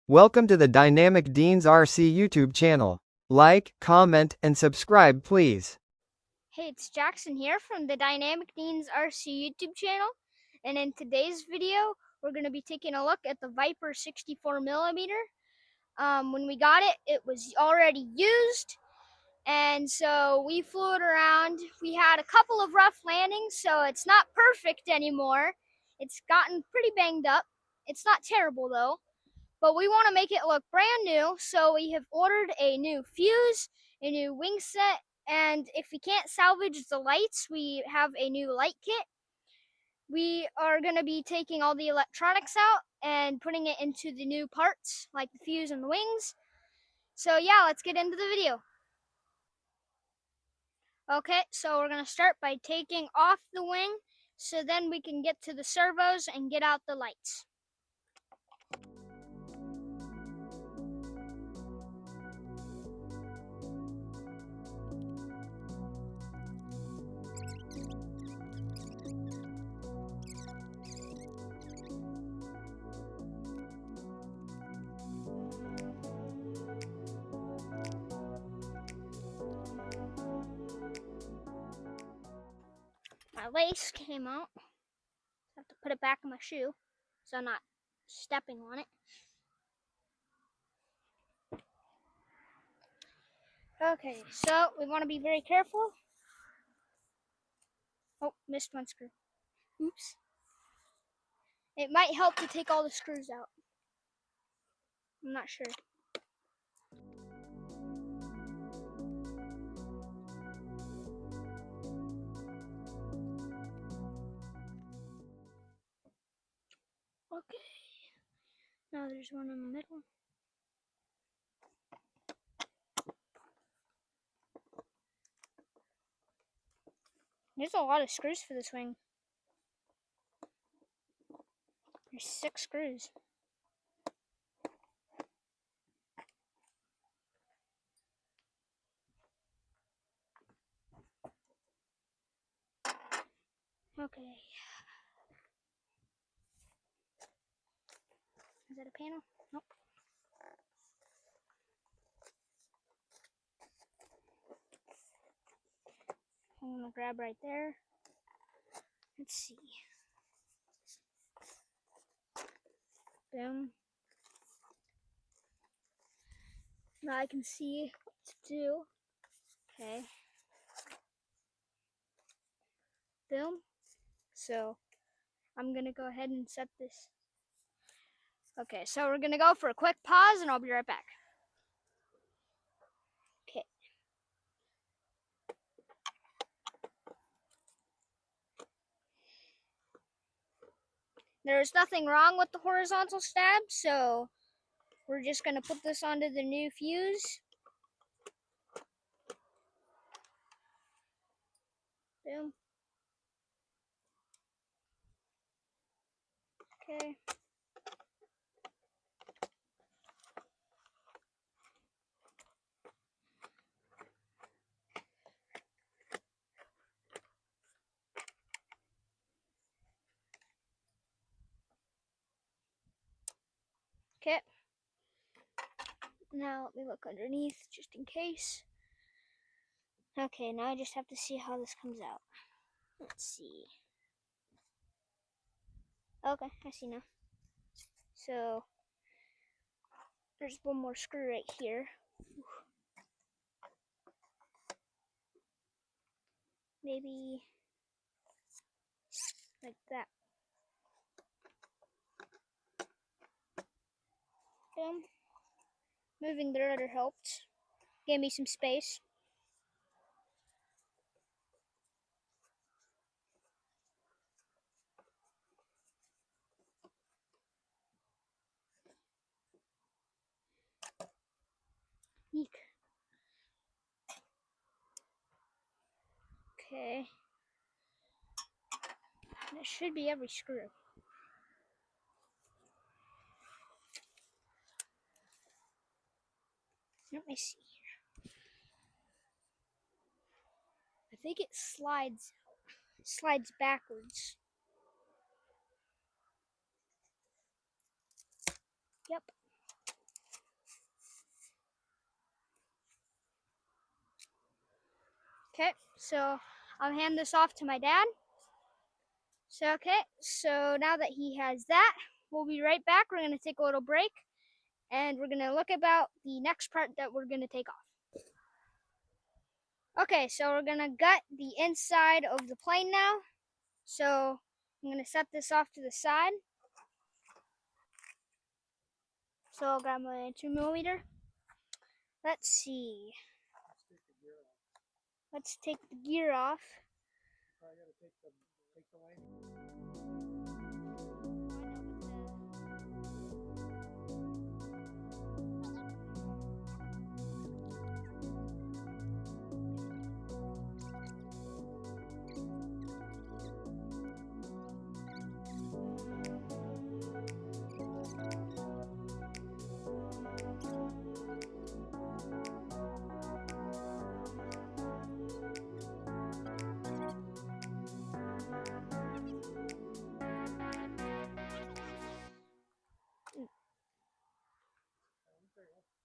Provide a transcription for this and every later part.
Welcome to the Dynamic Deans RC YouTube channel. Like, comment, and subscribe please. Hey, it's Jackson here from the Dynamic Deans RC YouTube channel, and in today's video we're going to be taking a look at the Viper 64mm. When we got it, it was already used, and so we flew it around. We had a couple of rough landings, so it's not perfect anymore. It's gotten pretty banged up. It's not terrible though, but we want to make it look brand new, so we have ordered a new fuse, a new wing set, and if we can't salvage the lights, we have a new light kit. We are going to be taking all the electronics out and putting it into the new parts, like the fuse and the wings. So yeah, let's get into the video. Okay, so we're going to start by taking off the wing, so then we can get to the servos and get out the lights. My lace came out. I have to put it back in my shoe so I'm not stepping on it. Okay, so we want to be very careful. Oh, missed one screw. Oops. It might help to take all the screws out. I'm not sure. Okay. Now there's one in the middle. There's a lot of screws for this wing. There's 6 screws. Okay. Is that a panel? Nope. I'm gonna grab right there. Let's see. Boom. Now I can see what to do. Okay. Boom. So I'm gonna go ahead and set this. Okay, so we're gonna go for a quick pause and I'll be right back. Okay. There's nothing wrong with the horizontal stab, so we're just gonna put this onto the new fuse. Boom. Okay. Okay. Now let me look underneath just in case. Okay, now I just have to see how this comes out. Let's see. Okay, I see now. So there's one more screw right here. Maybe like that. Boom. Moving the rudder helped. Gave me some space. Eek. Okay. That should be every screw. Let me see here. I think it slides out. It slides backwards. Yep. Okay, so I'll hand this off to my dad. So now that he has that, we'll be right back. We're gonna take a little break and we're gonna look about the next part that we're gonna take off. Okay, so we're gonna gut the inside of the plane now. So I'm gonna set this off to the side. So I'll grab my 2mm. Let's see. Let's take the gear off. Probably gotta take the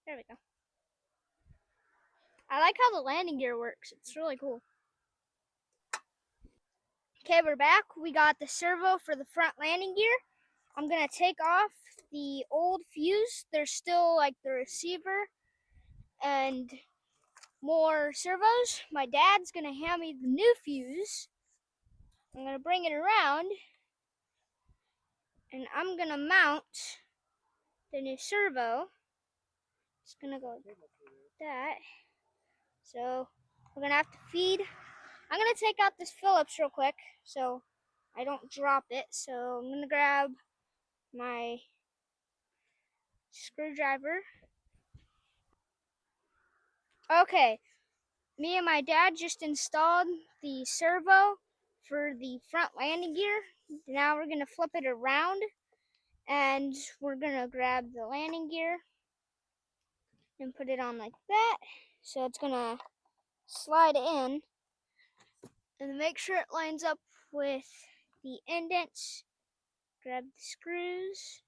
There we go. I like how the landing gear works. It's really cool. Okay, we're back. We got the servo for the front landing gear. I'm gonna take off the old fuse. There's still like the receiver and more servos. My dad's gonna hand me the new fuse. I'm gonna bring it around and I'm gonna mount the new servo. It's gonna go like that. So we're gonna have to feed. I'm gonna take out this Phillips real quick so I don't drop it. So I'm gonna grab my screwdriver. Okay, me and my dad just installed the servo for the front landing gear. Now we're gonna flip it around and we're gonna grab the landing gear and put it on like that. So it's gonna slide in and make sure it lines up with the indents. Grab the screws.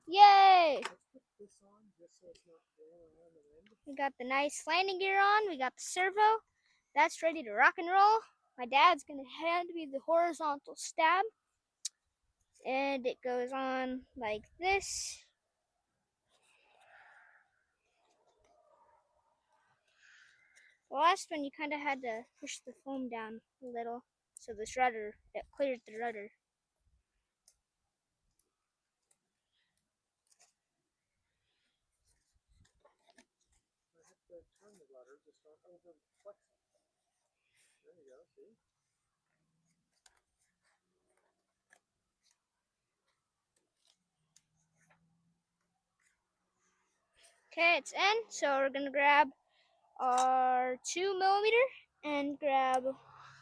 Yay! We got the nice landing gear on. We got the servo. That's ready to rock and roll. My dad's gonna hand me the horizontal stab. And it goes on like this. The last one you kind of had to push the foam down a little so this rudder, it clears the rudder. I have to turn the rudder, just don't over flex it. There you go, see? Okay, it's in. So we're gonna grab our 2mm and grab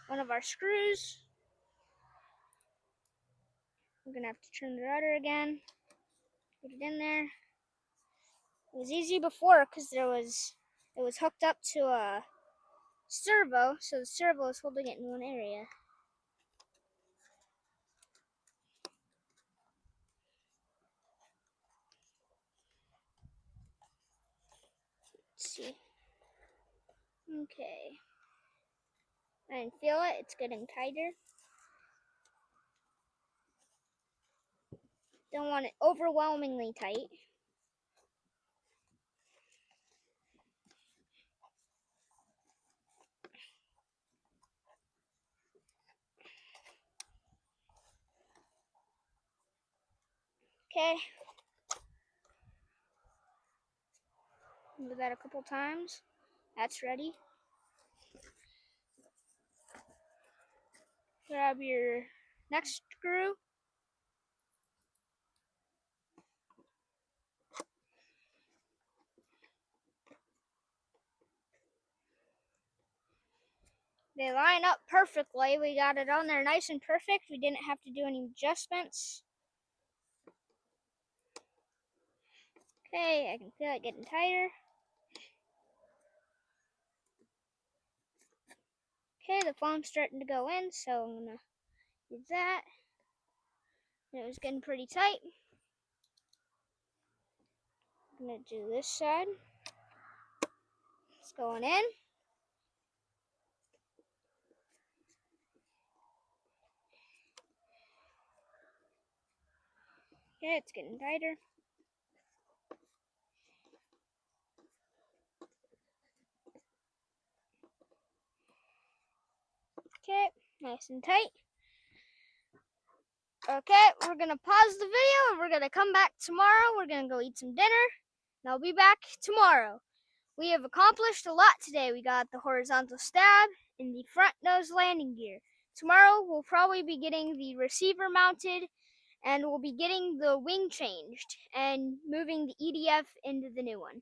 one of our screws. We're gonna have to turn the rudder again. Put it in there. It was easy before because it was hooked up to a servo, so the servo is holding it in one area. Let's see. Okay. I can feel it. It's getting tighter. Don't want it overwhelmingly tight. Okay. Do that a couple times. That's ready. Grab your next screw. They line up perfectly. We got it on there nice and perfect. We didn't have to do any adjustments. Okay, I can feel it getting tighter. Okay, the foam's starting to go in, so I'm gonna use that. And it was getting pretty tight. I'm gonna do this side. It's going in. Okay, it's getting tighter. Okay, nice and tight. Okay, we're gonna pause the video and we're gonna come back tomorrow. We're gonna go eat some dinner, and I'll be back tomorrow. We have accomplished a lot today. We got the horizontal stab and the front nose landing gear. Tomorrow we'll probably be getting the receiver mounted, and we'll be getting the wing changed and moving the EDF into the new one.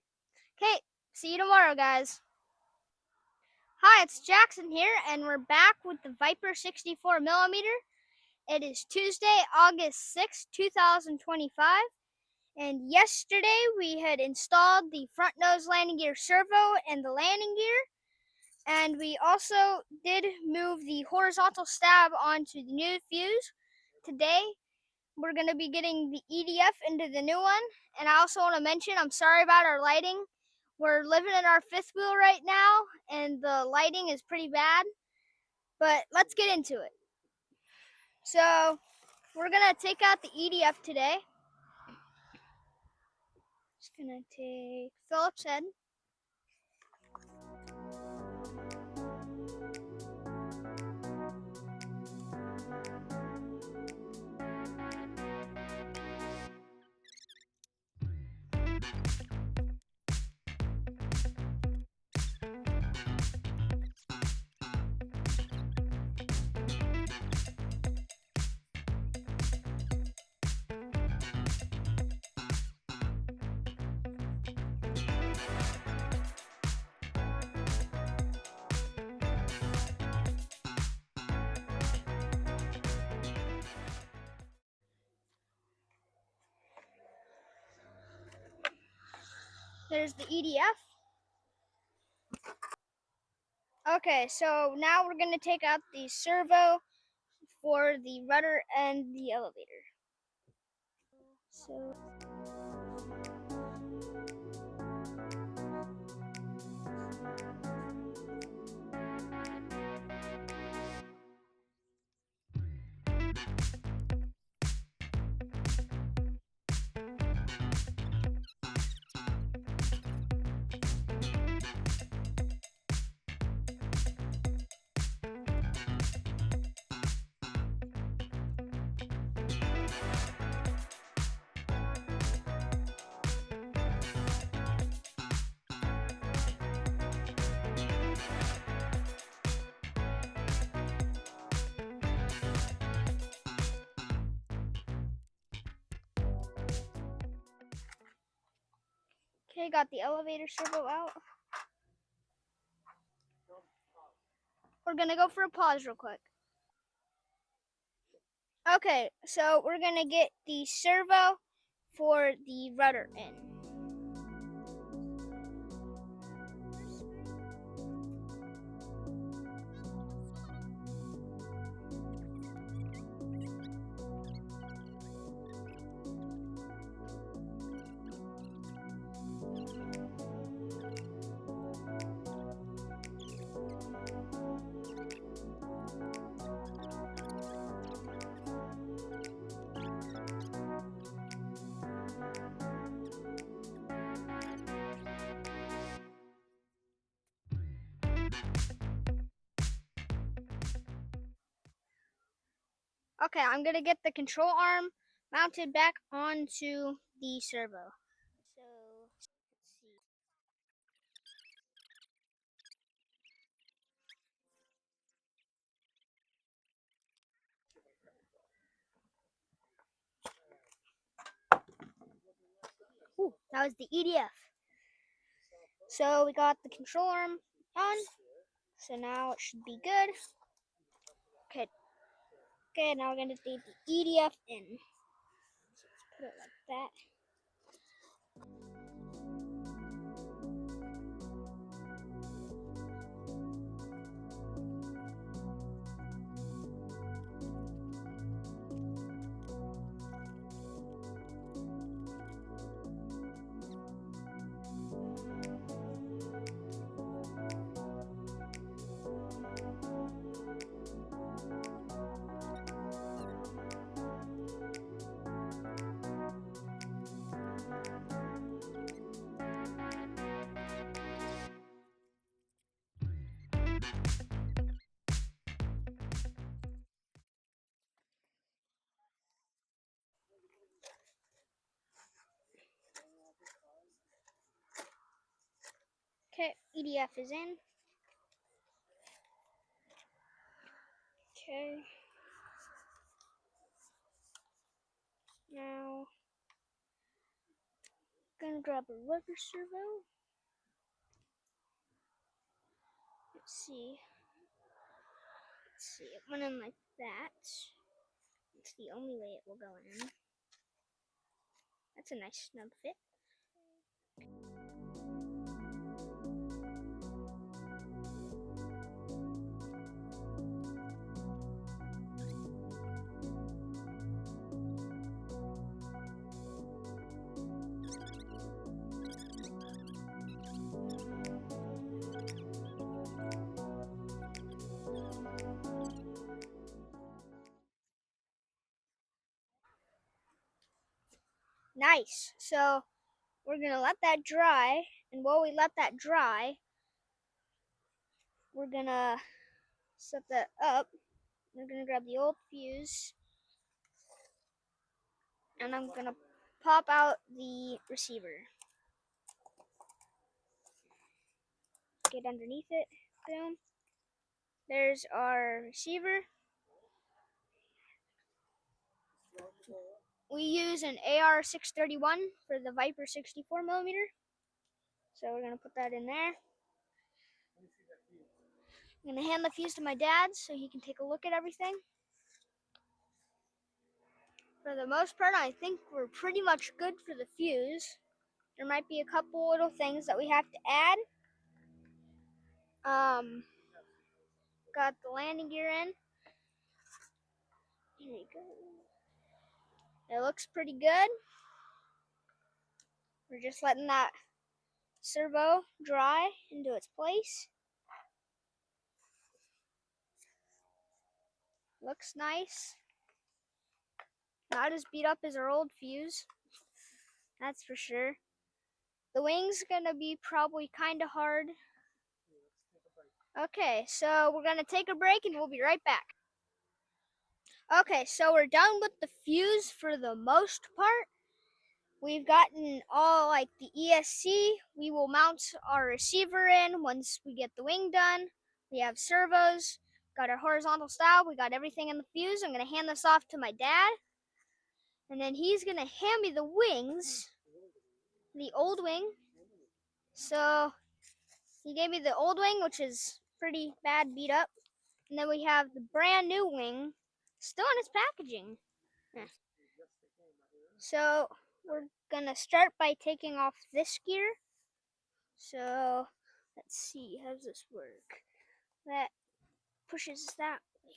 Okay, see you tomorrow, guys. Hi, it's Jackson here, and we're back with the Viper 64mm. It is Tuesday, August 6th, 2025, and yesterday we had installed the front nose landing gear servo and the landing gear, and we also did move the horizontal stab onto the new fuse. Today we're going to be getting the EDF into the new one, and I also want to mention, I'm sorry about our lighting. We're living in our fifth wheel right now, and the lighting is pretty bad, but let's get into it. So, we're going to take out the EDF today. Just going to take Phillips head. There's the EDF. Okay, so now we're going to take out the servo for the rudder and the elevator. So okay, got the elevator servo out. We're going to go for a pause real quick. Okay, so we're going to get the servo for the rudder in. Okay, I'm going to get the control arm mounted back onto the servo. So, let's see. Ooh, that was the EDF. So we got the control arm on. So now it should be good. Okay. Okay, now we're going to take the EDF in. So let's put it like that. EDF is in. Okay. Now, gonna grab a rudder servo. Let's see. It went in like that. It's the only way it will go in. That's a nice snug fit. Nice. So we're gonna let that dry, and while we let that dry, we're gonna set that up. We're gonna grab the old fuse, and I'm gonna pop out the receiver. Get underneath it. Boom. There's our receiver. We use an AR-631 for the Viper 64mm. So we're gonna put that in there. I'm gonna hand the fuse to my dad so he can take a look at everything. For the most part, I think we're pretty much good for the fuse. There might be a couple little things that we have to add. Got the landing gear in. Here you go. It looks pretty good. We're just letting that servo dry into its place. Looks nice. Not as beat up as our old fuse, that's for sure. The wing's gonna be probably kind of hard. Okay, so we're gonna take a break and we'll be right back. Okay, so we're done with the fuse for the most part. We've gotten all like the ESC. We will mount our receiver in once we get the wing done. We have servos, got our horizontal style, we got everything in the fuse. I'm gonna hand this off to my dad, and then he's gonna hand me the wings, the old wing. So he gave me the old wing, which is pretty bad beat up. And then we have the brand new wing still in its packaging. Yeah. So we're gonna start by taking off this gear. So let's see, how does this work? That pushes that way.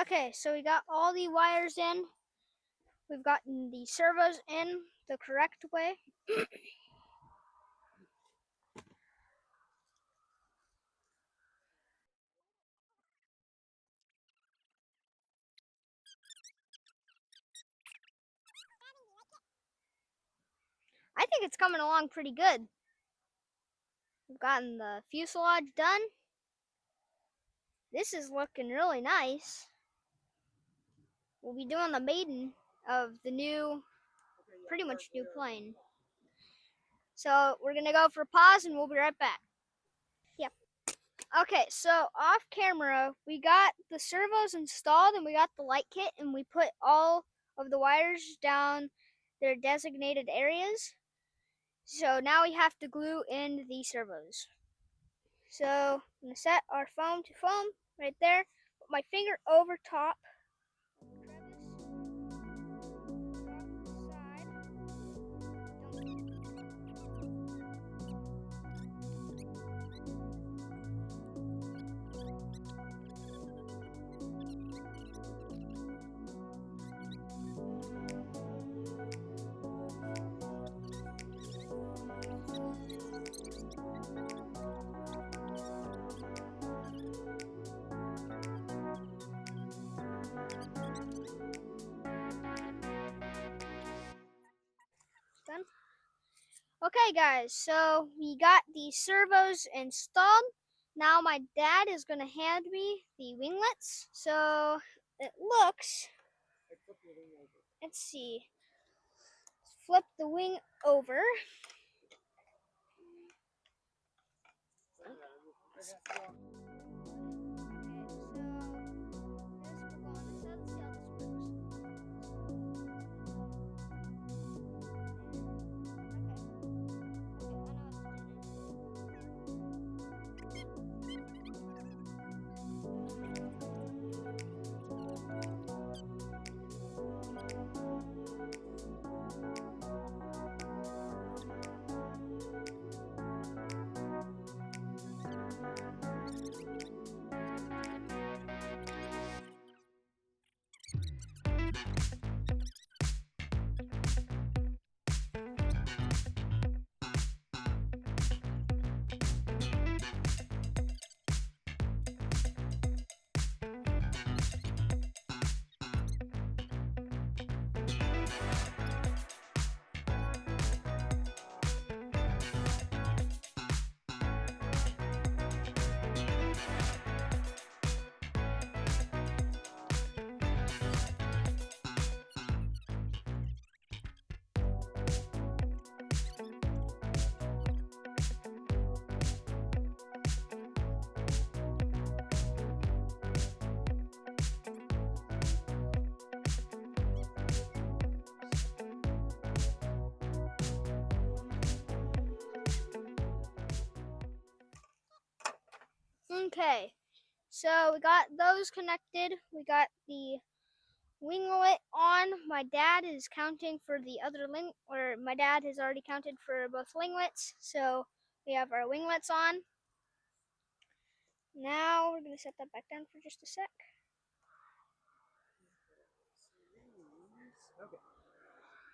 Okay, so we got all the wires in. We've gotten the servos in the correct way. I think it's coming along pretty good. We've gotten the fuselage done. This is looking really nice. We'll be doing the maiden of the new, pretty much new plane. So we're gonna go for pause and we'll be right back. Yep. Okay, so off camera, we got the servos installed and we got the light kit and we put all of the wires down their designated areas. So now we have to glue in the servos. So I'm gonna set our foam to foam right there. Put my finger over top. Done. Okay guys, so we got the servos installed. Now my dad is gonna hand me the winglets. So it looks, let's see, flip the wing over. Okay, so we got those connected. We got the winglet on. My dad is counting for the other my dad has already counted for both winglets. So we have our winglets on. Now we're gonna set that back down for just a sec. Okay.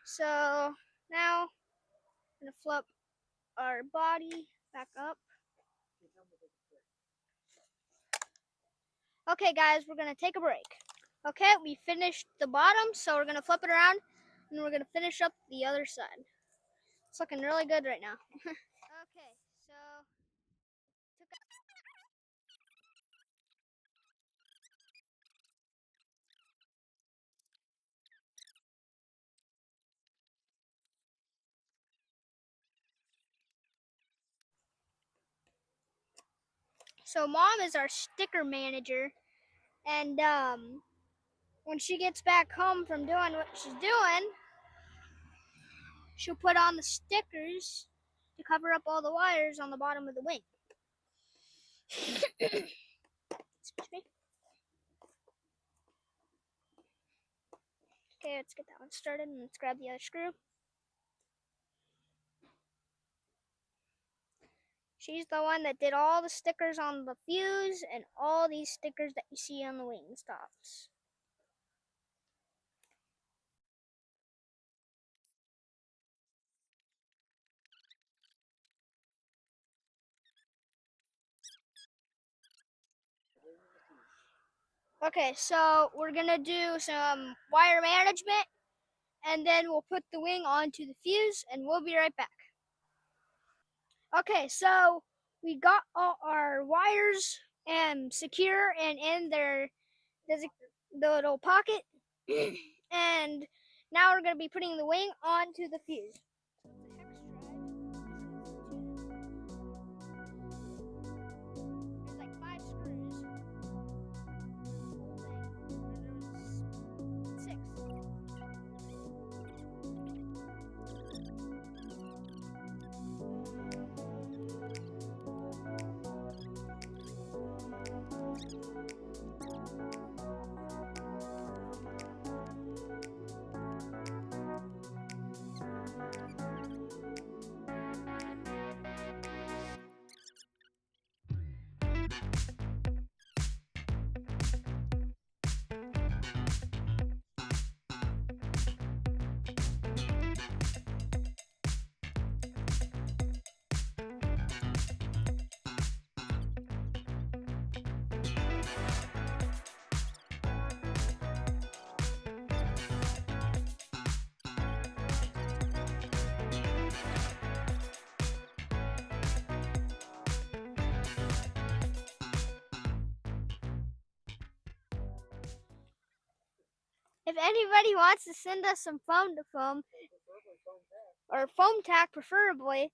So now I'm gonna flip our body back up. Okay guys, we're gonna take a break. Okay, we finished the bottom, so we're gonna flip it around and we're gonna finish up the other side. It's looking really good right now. Okay, so mom is our sticker manager, and when she gets back home from doing what she's doing, she'll put on the stickers to cover up all the wires on the bottom of the wing. Excuse me. Okay, let's get that one started and let's grab the other screw. She's the one that did all the stickers on the fuse and all these stickers that you see on the wing stops. Okay, so we're gonna do some wire management and then we'll put the wing onto the fuse and we'll be right back. Okay, so we got all our wires secure and in their the little pocket. And now we're going to be putting the wing onto the fuse. There's like 5 screws. Six. If anybody wants to send us some foam to foam, or foam tack preferably,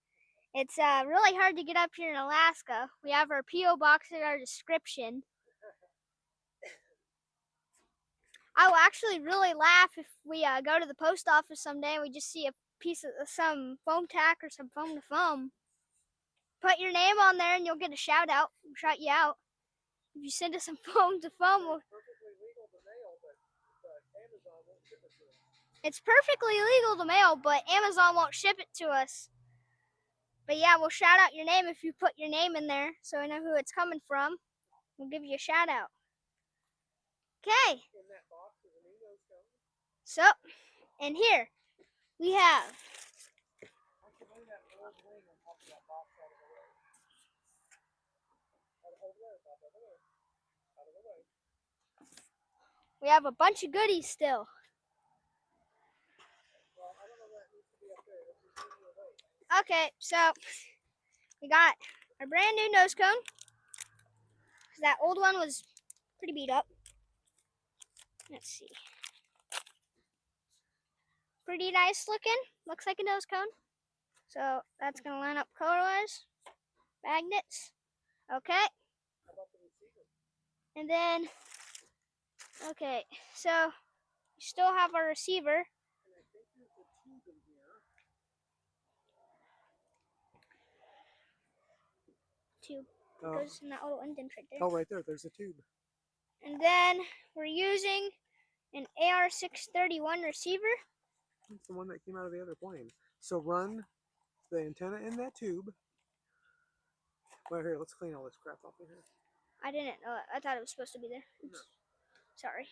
it's really hard to get up here in Alaska. We have our P.O. box in our description. I will actually really laugh if we go to the post office someday and we just see a piece of some foam tack or some foam to foam. Put your name on there and you'll get a shout out. We'll shout you out. If you send us some foam to foam, it's perfectly legal to mail, but Amazon won't ship it to us. But yeah, we'll shout out your name if you put your name in there so I know who it's coming from. We'll give you a shout out. Okay. So, and here we have a bunch of goodies still. Okay, so we got our brand new nose cone. That old one was pretty beat up. Let's see. Pretty nice looking. Looks like a nose cone. So that's going to line up color-wise. Magnets. Okay. And then, okay, so we still have our receiver. Tube. Goes in that little indent right there. Oh, right there. There's a tube. And then we're using an AR631 receiver. It's the one that came out of the other plane. So run the antenna in that tube. Well, here, let's clean all this crap off of here. I didn't know it. I thought it was supposed to be there. Oops. No. Sorry.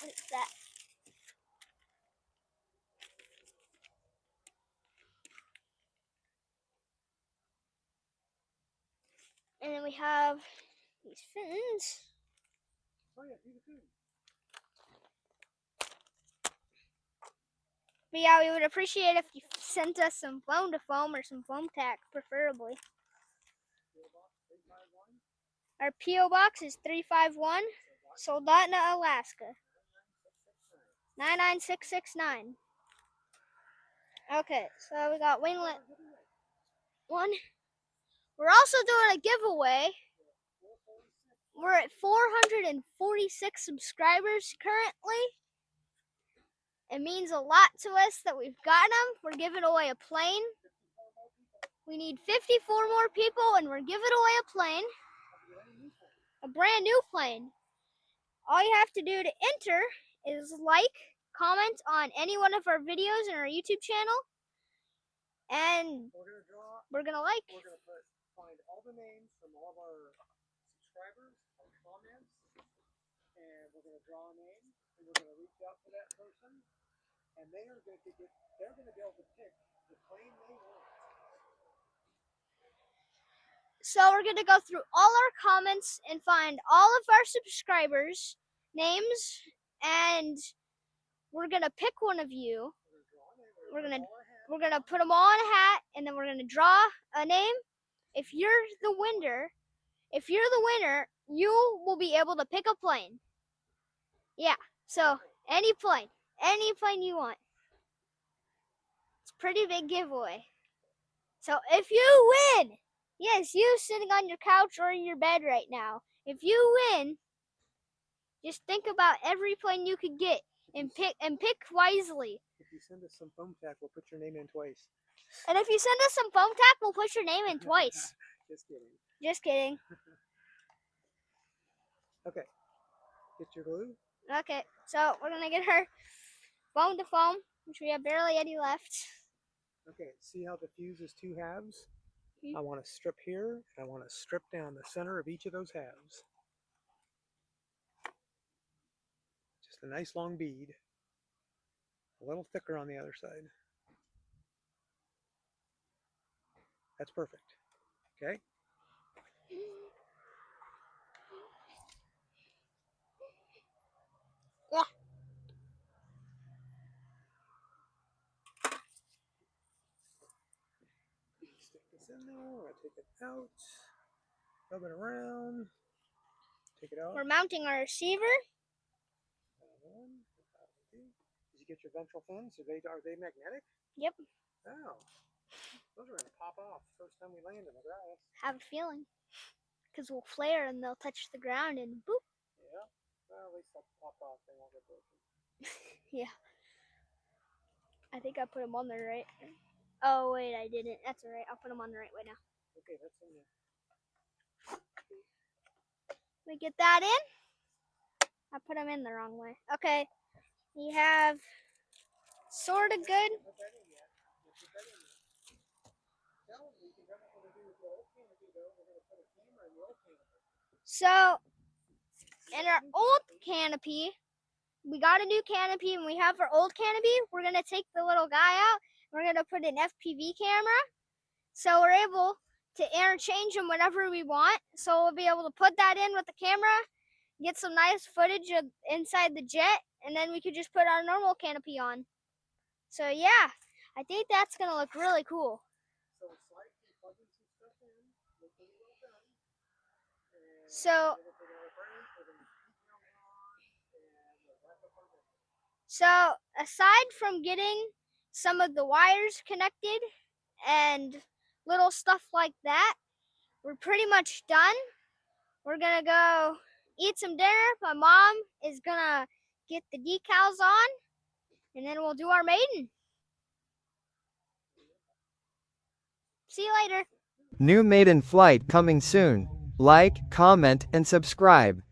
What is that? And then we have these fins. Oh yeah, see the fin. But yeah, we would appreciate if you sent us some foam to foam or some foam tack, preferably. Our P.O. box is 351, Soldotna, Alaska. 99669. Okay, so we got winglet 1. We're also doing a giveaway. We're at 446 subscribers currently. It means a lot to us that we've got them. We're giving away a plane. We need 54 more people and we're giving away a plane. A brand new plane. All you have to do to enter is like, comment on any one of our videos in our YouTube channel, and we're gonna find all the names from all of our subscribers, our comments, and we're gonna draw a name, and we're gonna reach out to that person, and they're gonna be able to pick the plane they want. So we're going to go through all our comments and find all of our subscribers' names, and we're gonna pick one of you. We're gonna draw a name. We're gonna put them all in a hat, and then we're gonna draw a name. If you're the winner, you will be able to pick a plane. Yeah. So any plane you want. It's a pretty big giveaway. So if you win, yes, you sitting on your couch or in your bed right now, if you win, just think about every plane you could get and pick wisely. If you send us some foam tack, we'll put your name in twice. And if you send us some foam tack, we'll put your name in twice. Just kidding. Just kidding. Okay. Get your glue. Okay, so we're gonna get her foam to foam, which we have barely any left. Okay, see how the fuse is two halves? I want to strip here, and I want to strip down the center of each of those halves. Just a nice long bead. A little thicker on the other side. That's perfect. Okay? Yeah. Stick this in there. We're going to take it out. Rub it around. Take it out. We're mounting our receiver. Did you get your ventral fins? Are they magnetic? Yep. Oh. Those are going to pop off the first time we land in the grass. Have a feeling. Because we'll flare and they'll touch the ground and boop. Yeah. Well, at least they'll pop off. They won't get broken. Yeah. I think I put them on there right. Oh, wait, I didn't. That's all right. I'll put them on the right way now. Okay, that's in there. We get that in. I put them in the wrong way. Okay. We have sort of good. So, in our old canopy, we got a new canopy, and we have our old canopy. We're going to take the little guy out. We're going to put an FPV camera. So we're able to interchange them whenever we want. So we'll be able to put that in with the camera, get some nice footage of inside the jet, and then we could just put our normal canopy on. So yeah, I think that's going to look really cool. So it's like you plug in some stuff in, look pretty well done. And So, aside from getting some of the wires connected and little stuff like that, we're pretty much done. We're gonna go eat some dinner. My mom is gonna get the decals on, and then we'll do our maiden. See you later. New maiden flight coming soon. Like, comment, and subscribe.